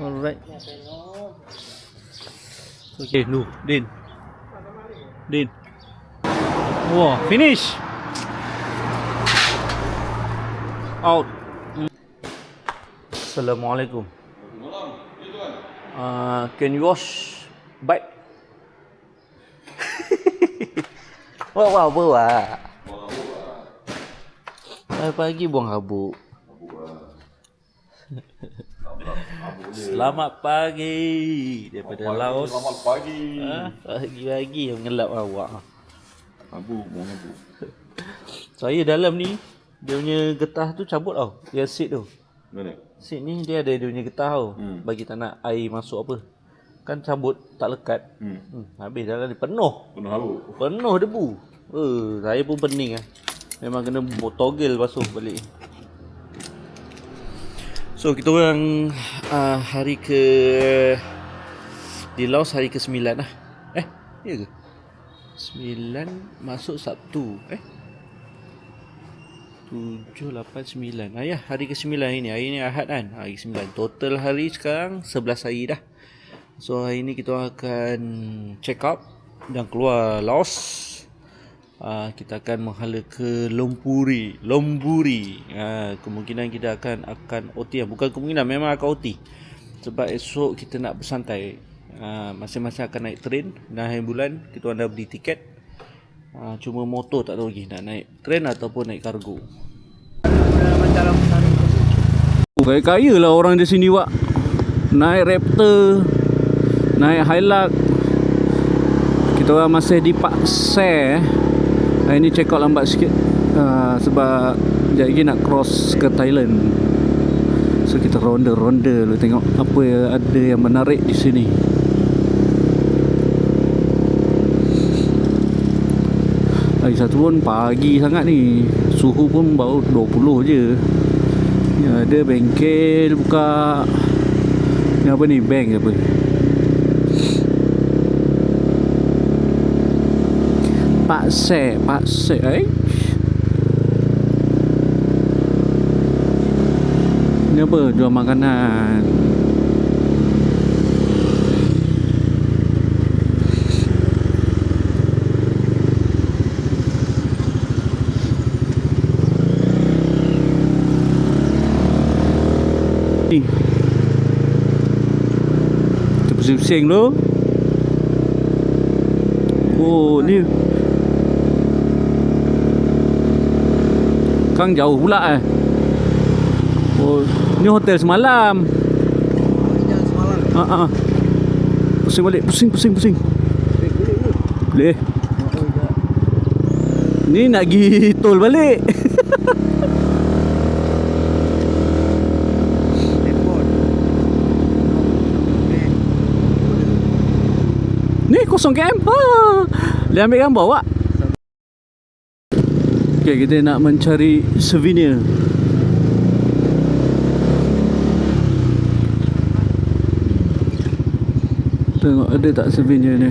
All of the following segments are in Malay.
Alright. Okay, no, Din. Wah, finish. Out. Assalamualaikum. Can you wash bike? Wah. Pagi buang habuk. Selamat pagi daripada Laos. Selamat pagi. Pagi-pagi yang ngelap awak. Buang habuk. Saya dalam ni, dia punya getah tu cabut tau. Dia seat tu. Mana? Seat ni dia ada dia punya getah tau. Bagi tak nak air masuk apa. Kan cabut tak lekat. Habis dalam ni penuh habuk. Penuh debu. Saya pun pening lah. Memang kena togel basuh balik. So kita orang hari ke di Laos hari ke-9 lah. Ya ke? 9 masuk Sabtu. 7, 8, 9. Hari ke-9 ini. Hari ni Ahad kan? Hari ke-9. Total hari sekarang 11 hari dah. So hari ni kita akan check up dan keluar Laos. Kita akan menghala ke Lomburi. Kemungkinan kita akan OT. Bukan kemungkinan, memang akan OT. Sebab esok kita nak bersantai. Masing-masing akan naik train. Dan hari bulan kita orang dah beli tiket. Cuma motor tak tahu lagi nak naik train ataupun naik kargo. Kaya lah orang di sini wak. Naik Raptor, naik Hilux. Kita orang masih di Pak Se. Hari ni check out lambat sikit sebab sekejap lagi nak cross ke Thailand. So kita ronda dulu tengok apa yang ada yang menarik di sini. Hari satu pun pagi sangat ni. Suhu pun baru 20 je. Ni ada bengkel buka. Ni apa ni? Bank apa? Pak Se. Ni apa? Jual makanan. Ni. Kita pusing-pusing dulu. Oh, ni Kang jauh pula Oh, ni hotel semalam. Jalan semalam. Pusing balik, pusing. Boleh. Ni nak pergi tol balik. Ni 0 km. Dia ambil gambar awak. Okay, kita nak mencari souvenir. Tengok ada tak souvenir ni.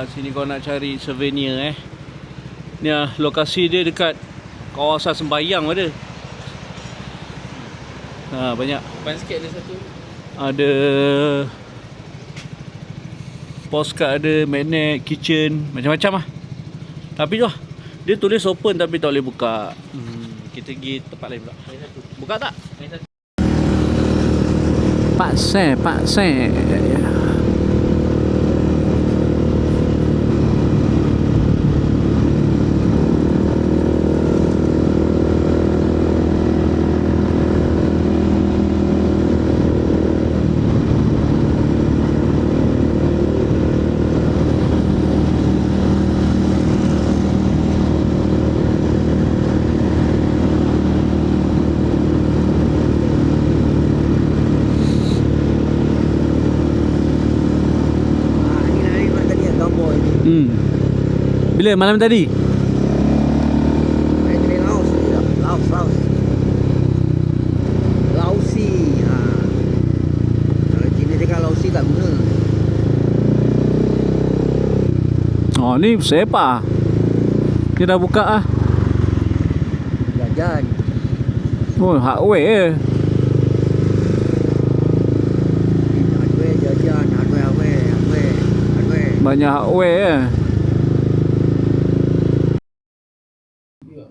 Sini kau nak cari souvenir Ni lokasi dia dekat kawasan sembayang ada. Banyak. Depan sikit ada satu. Ada postcard, ada magnet, kitchen, macam-macam lah. Tapi tu lah, dia tulis open tapi tak boleh buka. Kita pergi tempat lain pula. Buka tak? Pak Se. Bila malam tadi? Laos. ni sepa. Dia dah buka ah. Jajan. Oh, hardware. Hardware jajan, hardware. Banyak hardware.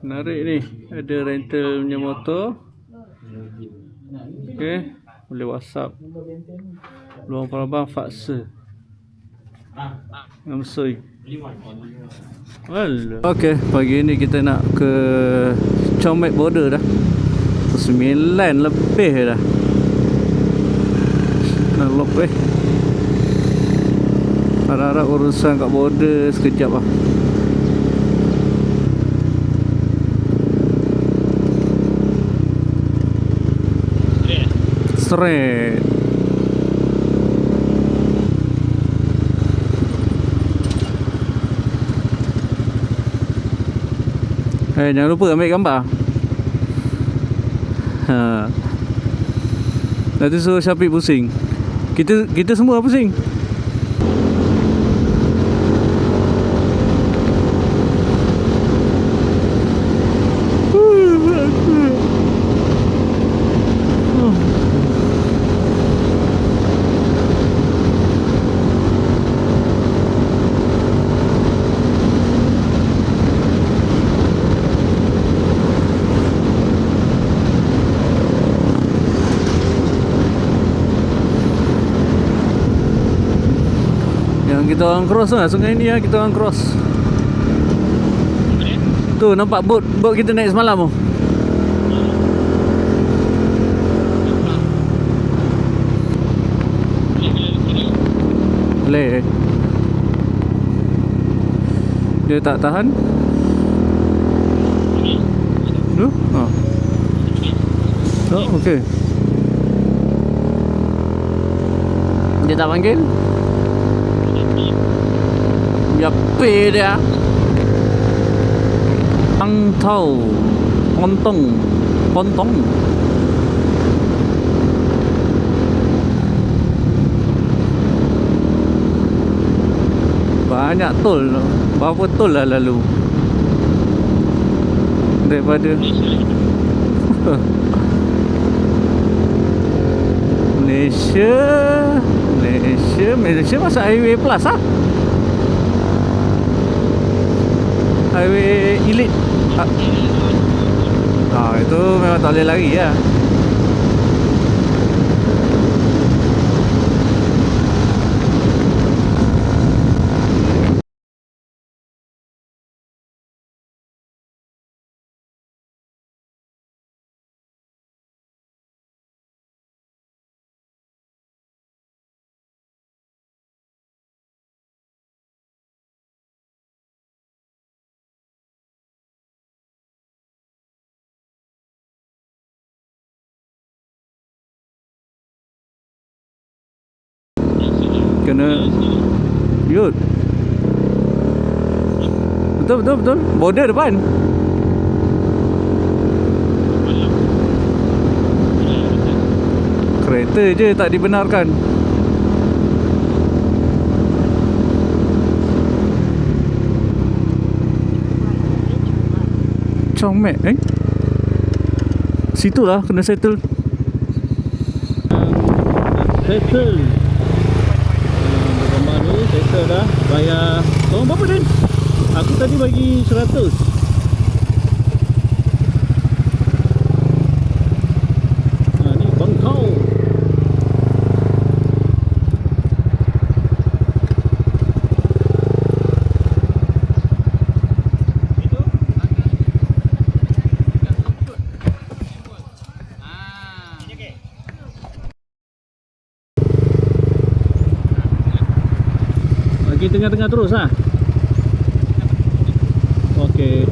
Menarik ni. Ada rental punya motor. Okay. Boleh WhatsApp. Luang Palembang Faksa. Namsoi. Okay, pagi ni kita nak ke Chomet border dah. 9 lebih dah. Nak lop harap-harap urusan kat border sekejap lah. Straight. Jangan lupa ambil gambar. Nanti suruh Syafiq pusing. Kita semua pusing. Kita orang cross lah sungai ni lah, kita orang cross. Tu nampak bot kita naik semalam tu. Boleh. Dia tak tahan. Tu? Oh. Oh, okey. Dia tak panggil? Yapi dia. Angtau, pontong. Banyak tol. Berapa tol lah lalu daripada Malaysia masuk highway plus ah. Highway elite. Itu memang tak boleh lari lah. Kena yut. Betul. Border depan. Kereta je tak dibenarkan. Chomet situlah kena settle. Settle dah. Bayar korang berapa Dan? Aku tadi bagi 100. Ni Bangkau. Tengah-tengah terus lah. Okey.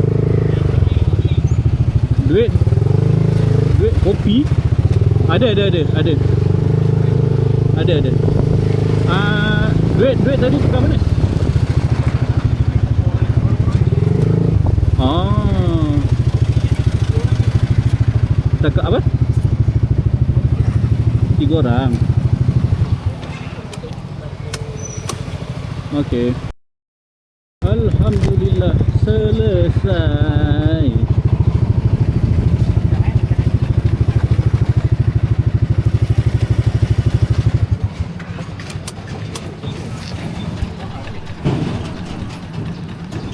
Duit kopi ada. Duit tadi tukar mana? Takak apa? 3 orang. Okey. selesai.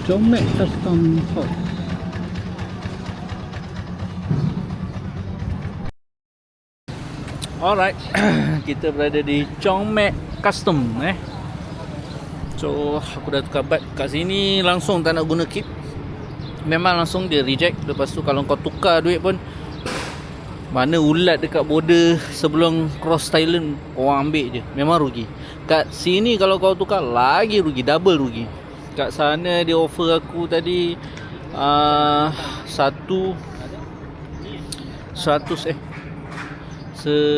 Jomek Custom House. Alright, kita berada di Jomek Custom So aku dah tukar bike kat sini, langsung tak nak guna kit. Memang langsung dia reject. Lepas tu kalau kau tukar duit pun, mana ulat dekat border sebelum cross Thailand, kau ambil je, memang rugi. Kat sini kalau kau tukar lagi rugi, double rugi. Kat sana dia offer aku tadi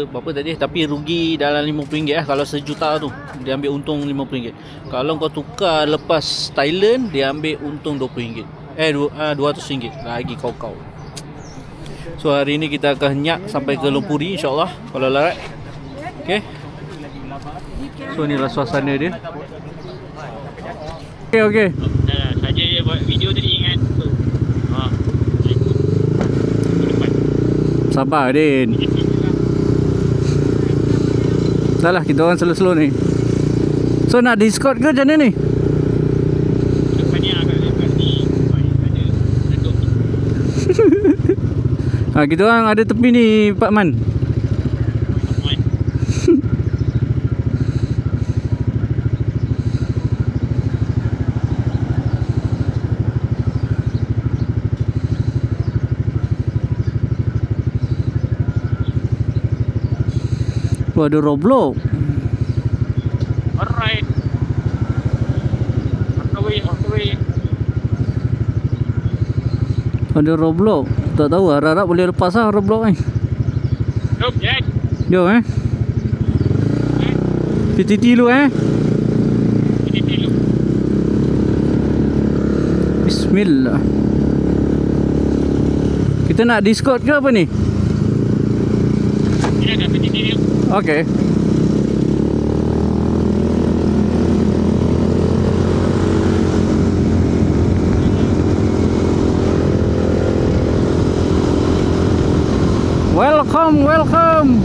berapa tadi, tapi rugi dalam RM50 kalau sejuta tu dia ambil untung RM50. Kalau kau tukar lepas Thailand, dia ambil untung RM20. RM200 lagi kau. So hari ni kita akan nyak sampai ke Lumpuri insyaAllah kalau larat. Okay, so inilah suasana dia. Okay. Saja dia buat video tadi kan. So, Sabar Din. Dah lah, kita orang slow-slow ni. So nak Discord ke macam mana ni? depan ni agak dekat ni. Ada reduk ni. Kita orang ada tepi ni Pak Man. Aman. Oh, ada Roblox. Alright. On the way. Ada Roblox. Tak tahu, harap-harap boleh lepas lah Roblox ni. Jom, Jan. Jom PTT dulu Ini dulu. Bismillah. Kita nak Discord ke apa ni? Ini ada petit dulu. Okay. Welcome.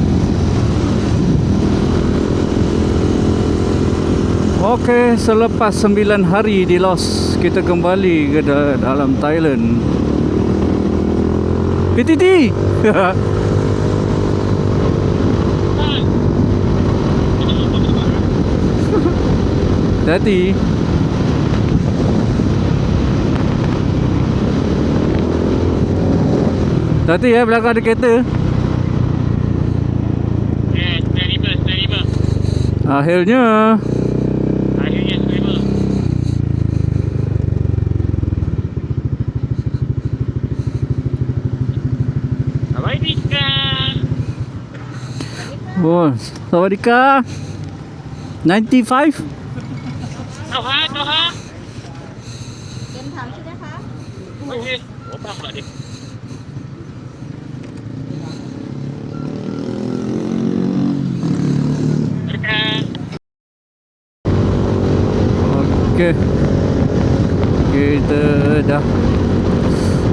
Okay, selepas 9 hari di Lost, kita kembali ke dalam Thailand. PTT. Hati. Hati belakang ada kereta. Stand 5. Akhirnya Stand 5. Sawadika. Oh, Sawadika 95. เอาฮะ เต็มถังใช่ไหมคะ โอเคโอ้ปังละดิ Okay, kita dah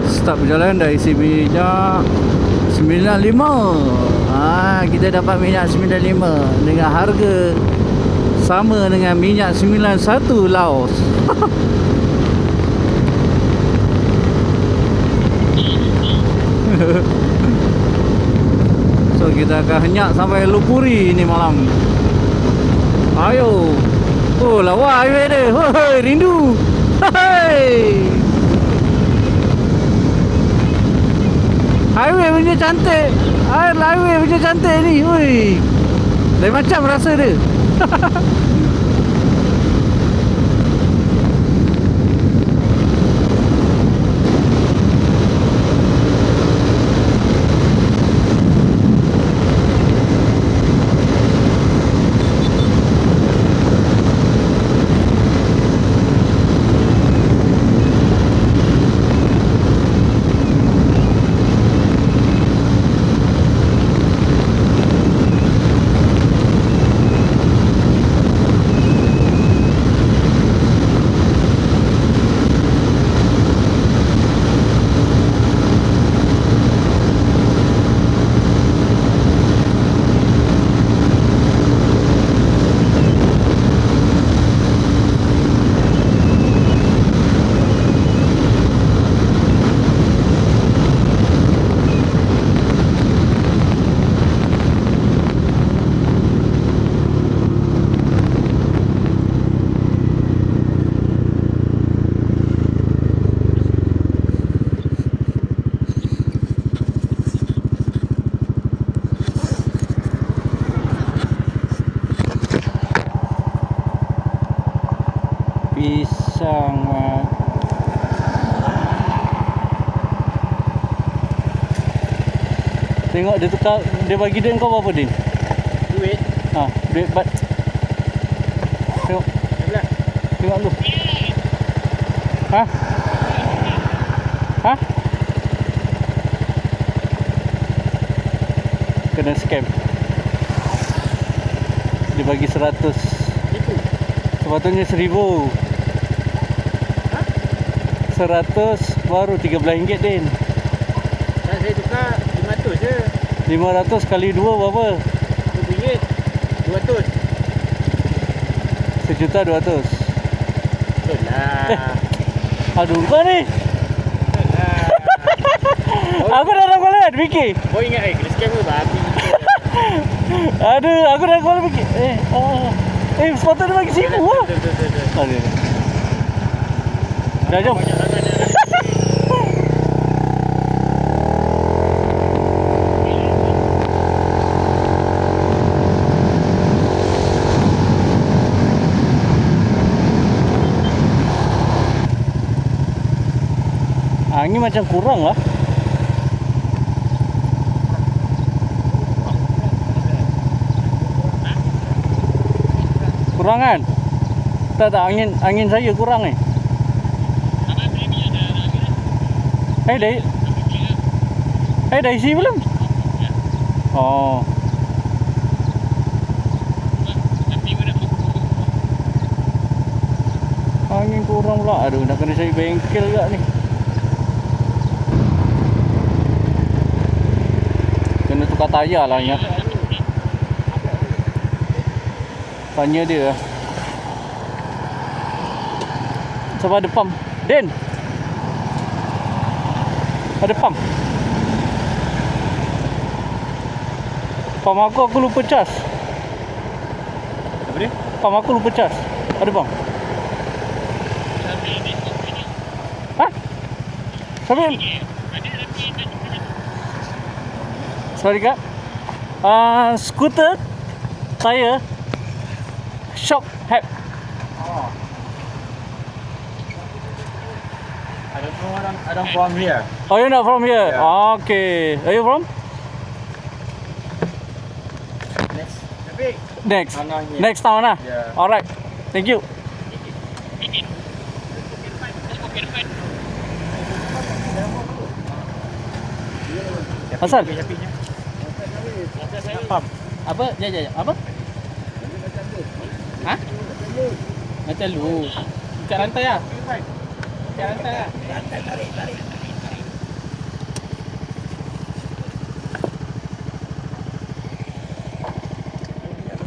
start berjalan dari isi minyak 95. Kita dapat minyak 95 dengan harga sama dengan minyak 91 Laos. So kita akan henyak sampai Lumpuri ni malam. Ayo. Oh, lawa highway dia. Hoi, rindu. Hei. Highway punya cantik. Highway punya cantik ni. Oi. Lain macam rasa dia. Tengok dia tukar, dia bagi duit kau berapa Din? Duit. Ha, duit bat. Tengok, Sebelah. tengok lu. Ha? Ha? Kena scam. Dia bagi 100. Itu. Sepatutnya 1000. Ha? 100 baru RM13 Din. Dan saya tukar 500 je. 500 kali 2 berapa? RM2. 200. 1.200.000. Betul lah. Aduh kau ni. Betul lah. Aku dah nak kualat fikir. Kau ingat kena scam ke babi? Aduh, aku dah kualat fikir. Sepatutnya bagi 1000 lah. Betul. Aduh. Dah jom. Banyak sangat dah. Angin macam kurang lah. Kurang kan? Tak angin saya kurang ni. Dah isi belum? Oh. Angin kurang pula. Aduh, nak kena cari bengkel juga ni. Kena tukar tayar lah ingat. Tanya dia. Sebab ada pump. Din. Ada pump. Pump aku lupa cas. Apa dia? Pump aku lupa cas. Ada pump. Ha? Sambil. Sorry kak. Skuter saya shop hack. Oh. I don't from here. Oh, you're not from here? Yeah. Okay. Are you from? Next. Tanah here. Next town lah? Yeah. Alright. Thank you. Asal? Apa? Ya. Apa? Ha? Macam lu. Ikat rantai lah. Ikat rantai lah. Tarik.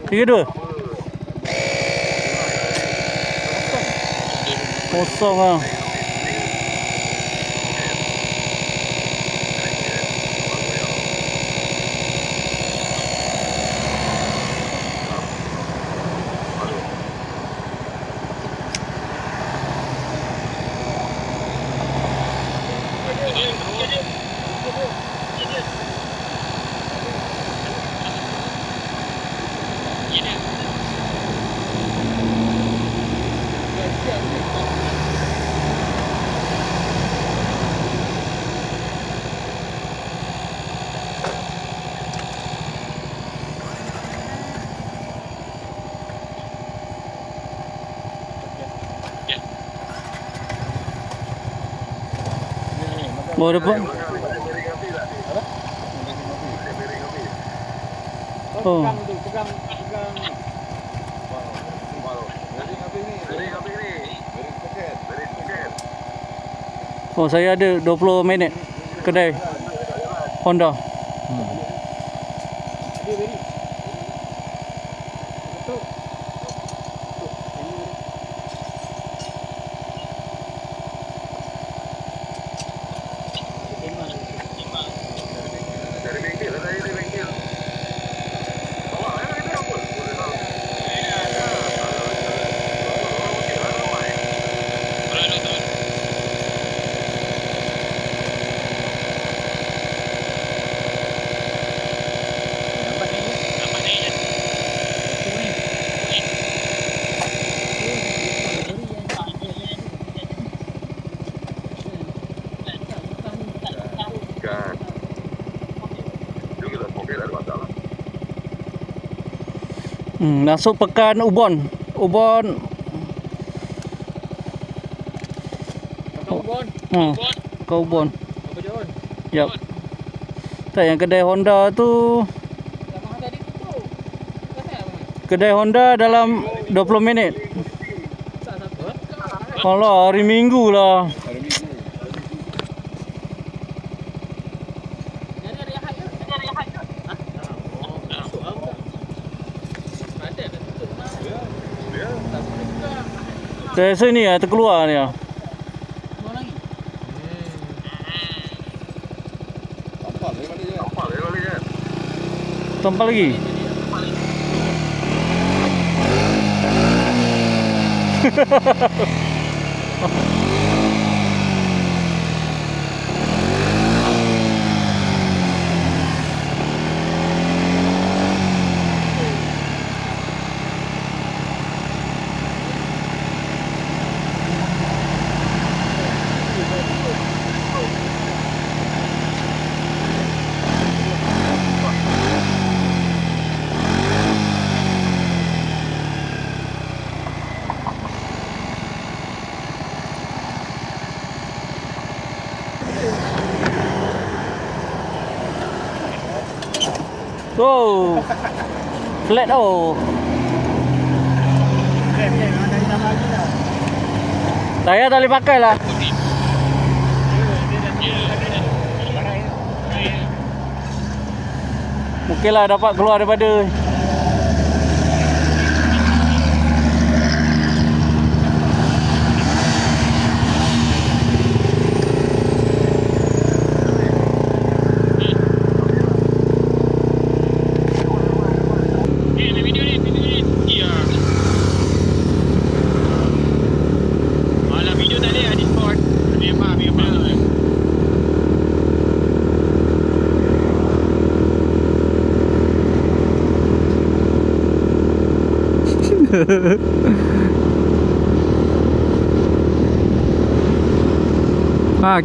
3-2. Kosong lah. Mau dapat? Oh. Pegang. Oh, saya ada 20 minit kedai Honda. Masuk pekan Ubon. Kau Ubon. Ke Ubon. Apa John? Yap. Tak, yang kedai Honda tu, Sama tadi tu. Kenapa? kedai Honda dalam 20 minit. Alah, hari Minggu lah. Saya rasa ni lah, terkeluar ni lah. Tampal lagi? Oh, flat oh. Tayar tak boleh pakai lah. Okey lah, dapat keluar daripada.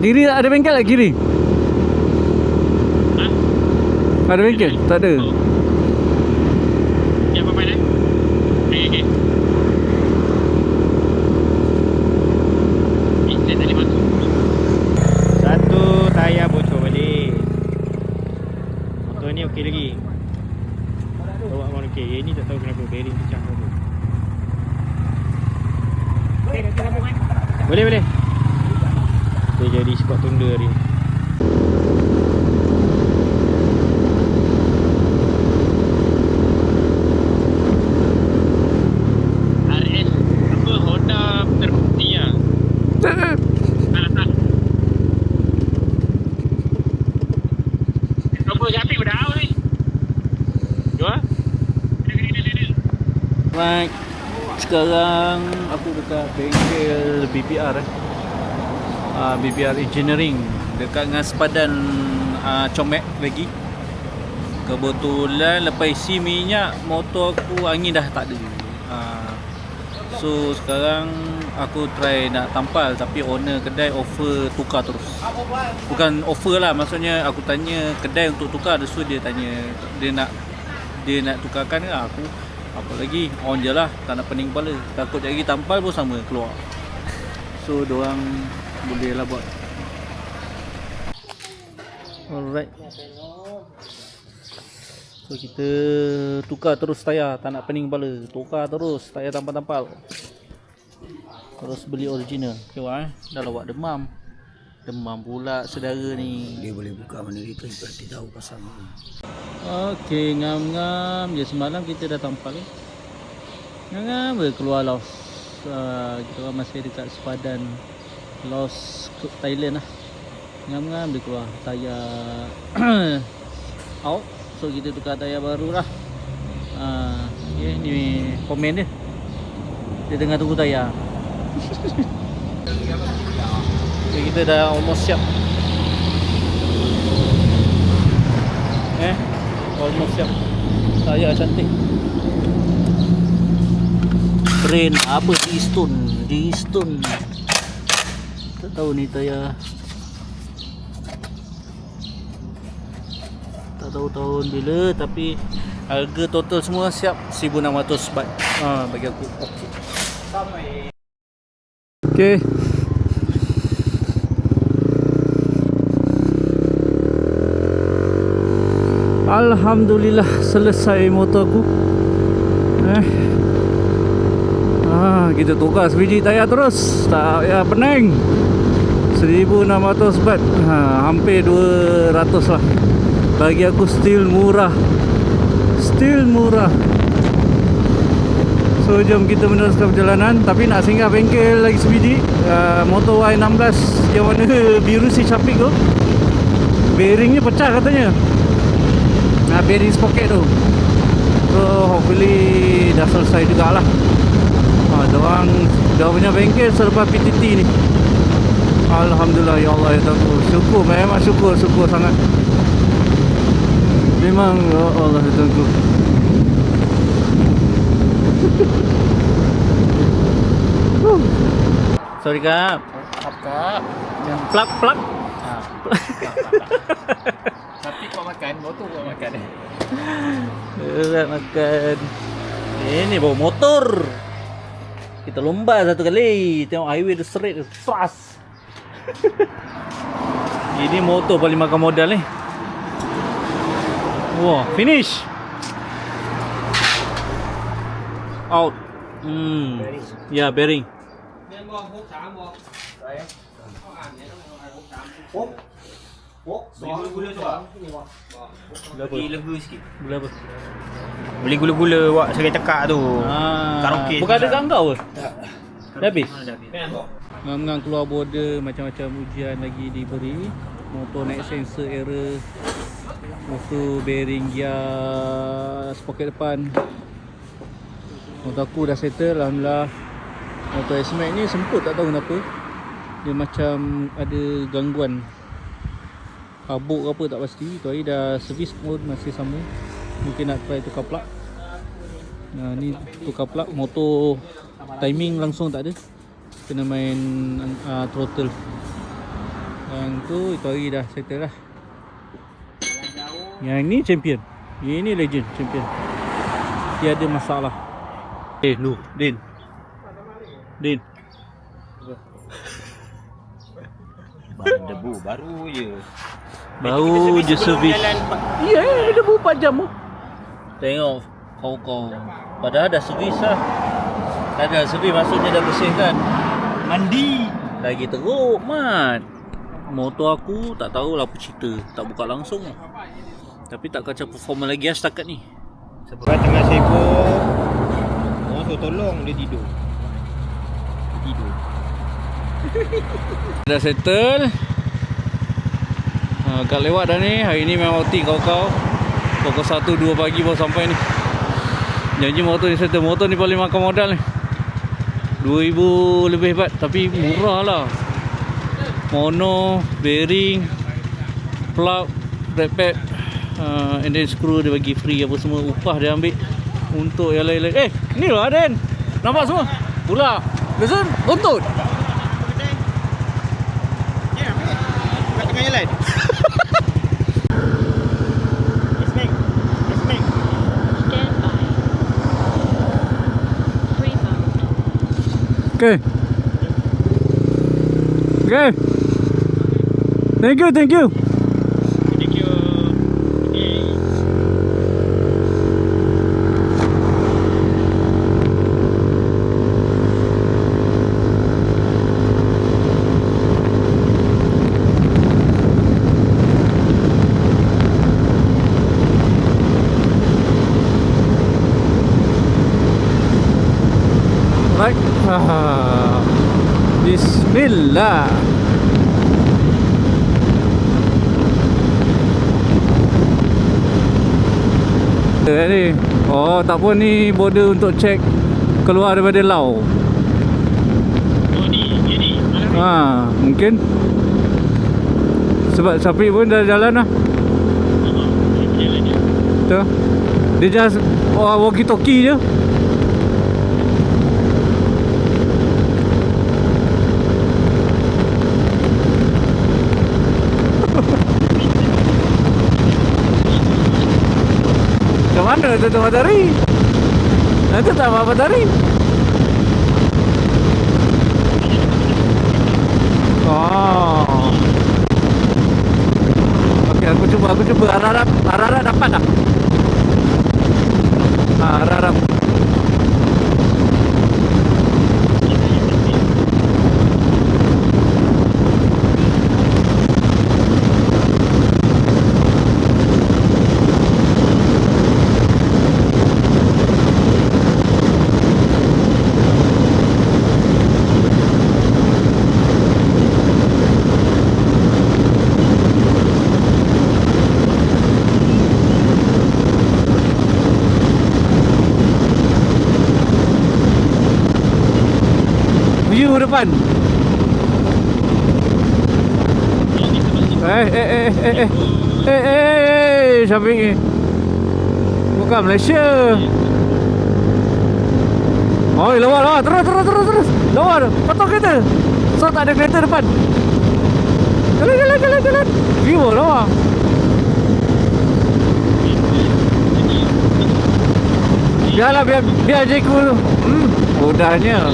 Kiri ada bengkel tak kiri? Ada bengkel? Tak ada. Ya, apa mana? Okey. Bisa tadi masuk. Satu tayar bocor balik. Motor ni okey lagi. Bawa orang okey. Yang ni tak tahu kenapa bearing pecah tu. Boleh. Dia jadi spot tunda hari ni. RS apa Honda terbukti lah. Apa Syafiq dah ni? Dua? Right. Sekarang aku dekat bengkel BPR BPR Engineering dekat dengan sepadan Comek lagi. Kebetulan lepas isi minyak motor aku angin dah tak ada. So sekarang aku try nak tampal, tapi owner kedai offer tukar terus. Bukan offer lah, maksudnya aku tanya kedai untuk tukar, so dia tanya dia nak tukarkan ke aku. Apa lagi, on je lah, tak nak pening kepala. Takut lagi tampal pun sama keluar. So diorang boleh lah buat. Alright. So kita tukar terus tayar, tak nak pening kepala. Tukar terus tayar tampal-tampal. Terus beli original. Tengok dah lawak demam. Demam pula saudara ni. Dia boleh buka mana kita berarti tahu pasal ni. Okey, ngam-ngam je semalam kita dah tampal ngam-ngam keluar loss. Kita orang masih dekat sepadan loss Thailand lah. Ngam-ngam dia keluar tayar out. So kita tukar tayar baru lah. Okay, ni komen dia. Dia tengah tunggu tayar. Okay, kita dah almost siap. Almost siap. Tayar cantik. Brand apa? D-Stone. Tak tahu ni tayar. Tak tahu tahun bila, tapi Harga total semua siap 1,600 baht. Bagi aku okey. Okey. Alhamdulillah selesai motor aku. Kita tukar sebiji tayar terus. Tak ya pening. 1,600 baht. Hampir 200 lah. Bagi aku still murah. Still murah. So jom kita meneruskan perjalanan. Tapi nak singgah bengkel lagi sebiji, motor Y16 yang mana biru si Syafiq tu, bearingnya pecah katanya. Bearing sprocket tu. So hopefully dah selesai jugalah. Dia punya bengkel selepas PTT ni. Alhamdulillah, ya Allah, ya Tuhan. Syukur, memang syukur sangat. Memang, ya Allah, ya Tuhan. Sorry kak. Kap. Plug. Tapi kau makan, motor kau makan. Berat makan. Ini bawa motor. Kita lomba satu kali. Tengok highway tu straight, fast. Ini motor paling makan modal ni. Wah, finish. Out. Ya, bearing. Gula-gula tu ah. Bagi lega sikit. Gula apa? Beli gula-gula buat serai tekak tu. Karaoke. Bukan ada kat kau ke? Tak. Dah habis? Dah habis. Ngam-ngam keluar border, macam-macam ujian lagi diberi. Motor naik sensor error. Motor bearing gear sprocket depan. Motor aku dah settle, alhamdulillah. Motor S-Max ni semput, tak tahu kenapa. Dia macam ada gangguan. Kabuk ke apa tak pasti. Tu hari dah servis pun masih sama. Mungkin nak try tukar plug. Ni tukar plug. Motor timing langsung tak ada. Kena main throttle. Yang tu itu hari dah settle lah. Yang ni champion. Yang ni legend champion. Tiada masalah. Lu Din. Barang debu baru je. Baru je servis. Ya, debu 4 jam tu. Tengok kau. Padahal dah servis lah. Tak ada servis, maksudnya dah bersihkan. Mandi. Lagi teruk mat. Motor aku tak tahulah apa cerita. Tak buka langsung. Tapi tak kacau performa lagi lah setakat ni. Sebab tengah sibuk, orang suruh tolong, dia tidur. Dah settle. Agak lewat dah ni. Hari ni memang OT kau-kau. Pukul 1-2 pagi baru sampai ni. Janji motor ni settle. Motor ni paling makan modal ni. 2,000 lebih baht. Tapi murah lah. Mono, bearing, plug, brake pad, and then screw dia bagi free apa semua. Upah dia ambil untuk yang lain-lain. Ni lah Den. Nampak semua? Pula. Lesen, runtut. Ya, ambil. Kat tengah jalan. Esmek. Stand by. Free mode. Okay. Thank you. Thank you. Right. Bismillah. Ni. Oh, tak pun ni border untuk cek keluar daripada Laos. Oh ni. Mungkin. Sebab Syafiq pun dah jalan lah. Tu. Dia just walkie-talkie je. Macam Mana tu matahari? Itu tak apa matahari. Oh. Okey, aku cuba harap dapat tak? Harap. View depan. Syafiq ni. Bukan Malaysia. Oh, lawa. Terus. Lawa. Potong kereta. So tak ada kereta depan. Jalan. View lawa. Biarlah biar jeku tu. Mudahnya.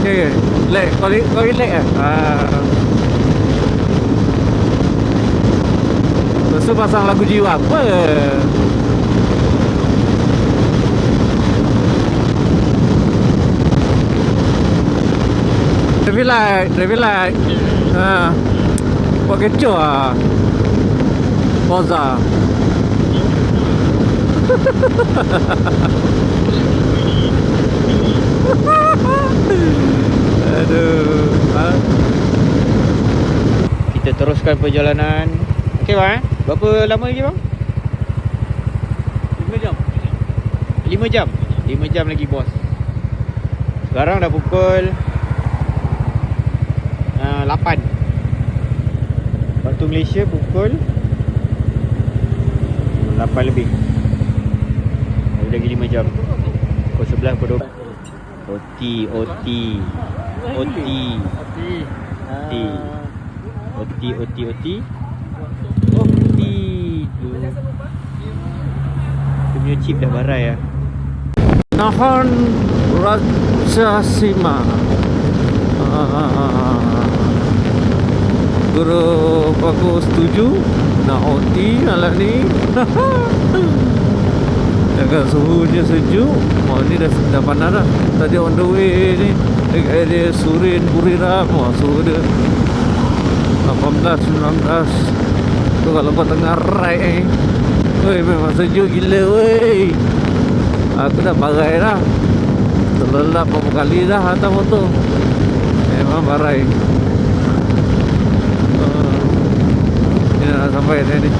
Okay. Lag. Kau lag ke? Lepas tu pasang lagu jiwa apa? Traffic light. Buat kecoh lah. Poza. Aduh. Kita teruskan perjalanan. Okey bang, berapa lama lagi bang? 5 jam. 5 jam. 5 jam lagi bos. Sekarang dah pukul 8. Waktu Malaysia pukul 8 lebih. Lagi 5 jam. Pukul 11 pukul 12. OT. Dia punya chip dah barai lah. Nahon Rajasima. Guru aku setuju nak OT alat ni. Agak suhunya sejuk. Oh ni dah panas dah. Tadi on the way ni dekat area Surin Buriram. Wah suhu dia 18, 19. Tu kalau kau tengah ride ni, weh memang sejuk gila weh. Aku dah barai dah. Terlelap beberapa kali dah atas motor. Memang barai. Ni nak sampai ni.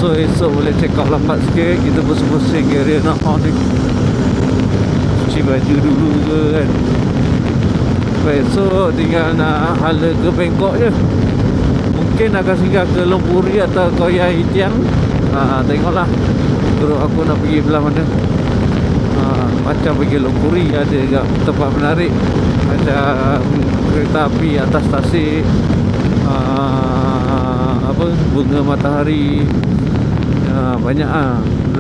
So esok boleh check out lambat sikit. Kita pusing-pusing ke area Nahon ni. Cuci baju dulu ke kan. Besok tinggal nak hala ke Bangkok je. Mungkin akan singgah ke Lopburi atau Koya Hitiang. Tengoklah guru aku nak pergi belah mana. Macam pergi Lopburi ada juga tempat menarik. Macam kereta api atas tasik. Bunga matahari. Banyak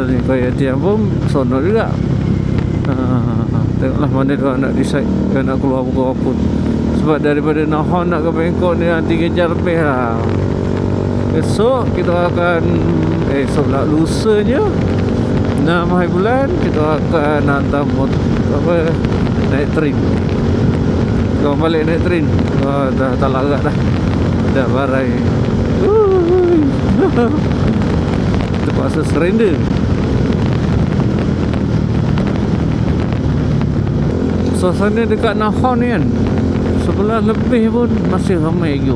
ni Koya Hitiang pun sono juga. Tengoklah mana dia nak decide dia nak keluar pukul apa. Sebab daripada Nahon nak ke Bangkok ni 3 jam lebih lah. Esok kita akan esok lah lusanya 6 hari bulan kita akan hantar naik train. Kau balik naik train. Dah tak larat dah. Dah barai. Terpaksa surrender. Suasana dekat Nahon ni kan 11 lebih pun masih ramai lagi.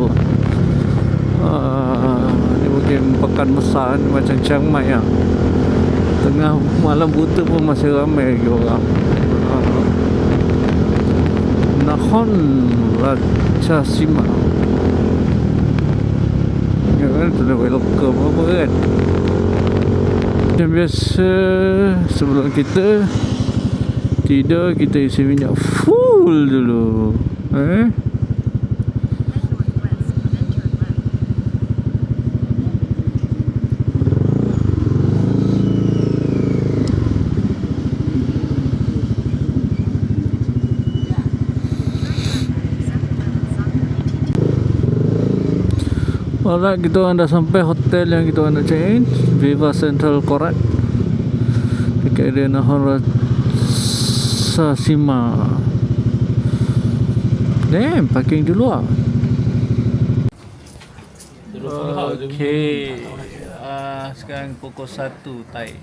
Ni mungkin pekan besar ni, macam Chiang Mai lah. Tengah malam buta pun masih ramai lagi orang. Nahon Rajasima. Ya kan, tu dah welcome apa kan. Macam biasa sebelum kita tidur, kita isi minyak full dulu. Alright, kita orang dah sampai hotel yang kita orang nak check in, Viva Central Korat dekat area Nahon Sasima. Damn, parking di luar. Okay, sekarang pukul 1 Thai.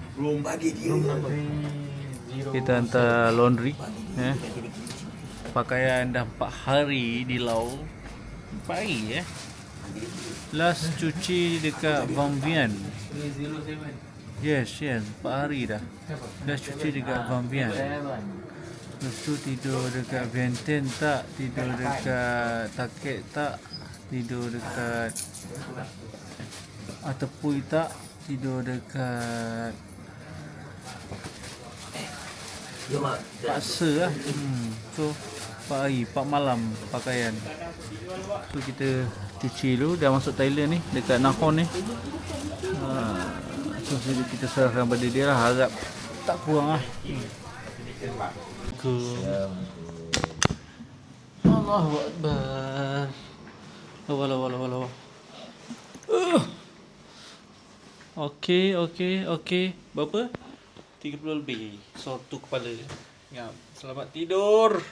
Kita hantar laundry, pakaian dah 4 hari di laut. 4 hari Last cuci dekat Van Vian. Yes, 4 hari dah. Last cuci dekat Van Vian. Lepas tu tidur dekat Vientiane tak, tidur dekat Takek tak, tidur dekat Atapui tak, tidur dekat Paksa lah. So 4 hari 4 malam pakaian. So kita cuci dulu. Dah masuk Thailand ni, dekat Nahon ni. So kita serahkan pada dia lah. Harap tak kurang lah. Allahu Akbar. Allah. Okey. Berapa? 30 lebih. So tu kepala. Ya, selamat tidur.